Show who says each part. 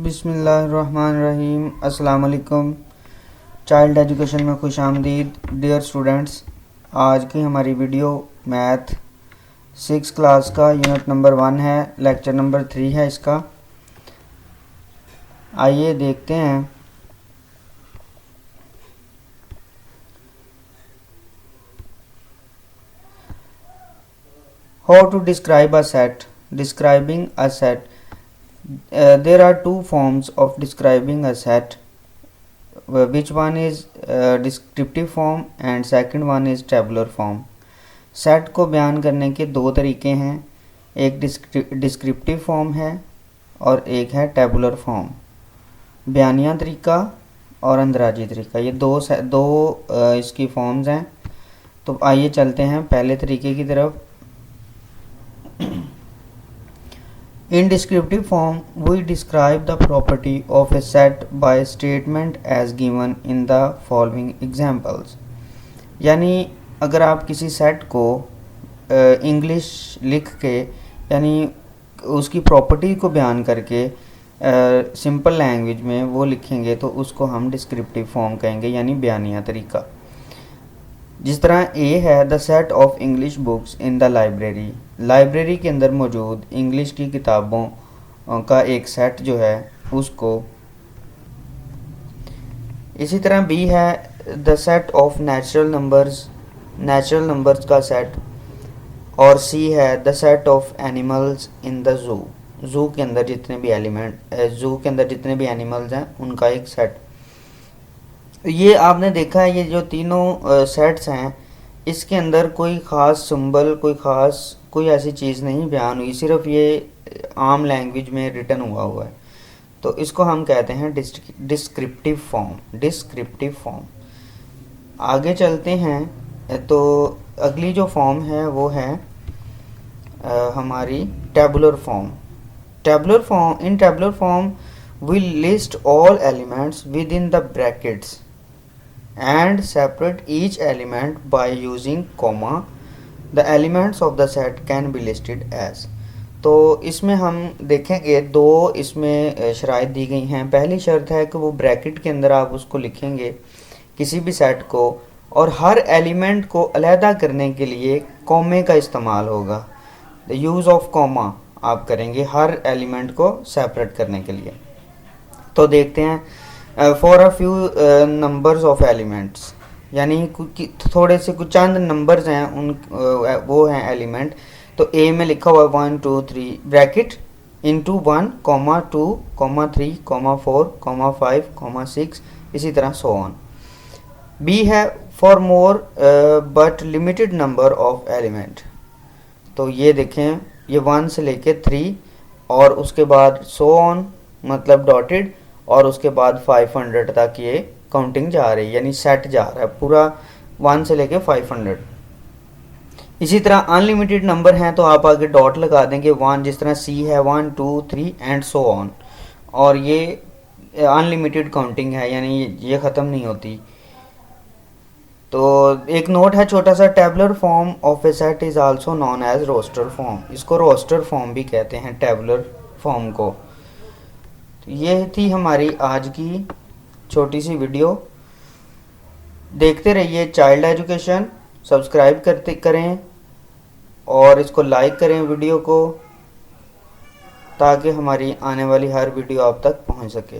Speaker 1: बिस्मिल्लाहिर्रहमानिर्रहीम। अस्सलाम वालेकुम। चाइल्ड एजुकेशन में खुश आमदीद। डियर स्टूडेंट्स, आज की हमारी वीडियो मैथ 6 क्लास का यूनिट नंबर 1 है, लेक्चर नंबर 3 है इसका। आइए देखते हैं। How to describe a set. Describing a set, there are two forms of describing a set, which one is descriptive form and second one is tabular form. Set को बयान करने के दो तरीके हैं, एक डिस्क्रिप्टिव फॉर्म है और एक है टेबुलर फॉर्म। बयानिया तरीका और अंदराजी तरीका, ये दो इसकी फॉर्म्स हैं। तो आइए चलते हैं पहले तरीके की तरफ। In descriptive form, we describe the property of a set by statement as given in the following examples. यानी अगर आप किसी सेट को इंग्लिश लिख के यानी उसकी प्रॉपर्टी को बयान करके सिंपल लैंग्वेज में वो लिखेंगे तो उसको हम डिस्क्रिप्टिव फॉर्म कहेंगे, यानी बयानिया तरीका। जिस तरह ए है the set of English books in the library, library के अंदर मौजूद इंग्लिश की किताबों का एक सेट जो है उसको। इसी तरह बी है the set of natural numbers का सेट, और सी है the set of animals in the zoo के अंदर जितने भी एनिमल्स हैं उनका एक सेट। ये आपने देखा है, ये जो तीनों सेट्स हैं इसके अंदर कोई ख़ास सिंबल कोई ऐसी चीज़ नहीं बयान हुई, सिर्फ ये आम लैंग्वेज में रिटन हुआ है। तो इसको हम कहते हैं डिस्क्रिप्टिव फॉर्म। आगे चलते हैं तो अगली जो फॉर्म है वो है हमारी tabular form. In tabular form we list all elements within the brackets and separate each element by using comma. The elements of the set can be listed as. तो इसमें हम देखेंगे दो इसमें शराइत दी गई हैं। पहली शर्त है कि वो ब्रैकेट के अंदर आप उसको लिखेंगे किसी भी सेट को, और हर एलिमेंट को अलहदा करने के लिए कॉमे का इस्तेमाल होगा। द यूज़ ऑफ कॉमा आप करेंगे हर एलिमेंट को सेपरेट करने के लिए। तो देखते हैं for a few numbers of elements, यानी थोड़े से कुछ चंद नंबर्स हैं उन वो हैं एलिमेंट। तो ए में लिखा हुआ 1 2 3 ब्रैकेट इनटू 1 2 3 4 5 6, इसी तरह सो ऑन। बी है for more but limited number of element. तो ये देखें, ये 1 से लेके 3 और उसके बाद सो ऑन मतलब डॉटेड, और उसके बाद 500 तक ये काउंटिंग जा रही है, यानी सेट जा रहा है पूरा 1 से लेके 500। इसी तरह अनलिमिटेड नंबर हैं तो आप आगे डॉट लगा देंगे 1, जिस तरह सी है 1 2 3 एंड सो ऑन, और ये अनलिमिटेड काउंटिंग है, यानी ये ख़त्म नहीं होती। तो एक नोट है छोटा सा, tabular form of a set is also known as roster form. इसको रोस्टर फॉर्म भी कहते हैं टेबुलर फॉर्म को। तो ये थी हमारी आज की छोटी सी वीडियो। देखते रहिए चाइल्ड एजुकेशन, सब्सक्राइब करें और इसको लाइक करें वीडियो को, ताकि हमारी आने वाली हर वीडियो आप तक पहुंच सके।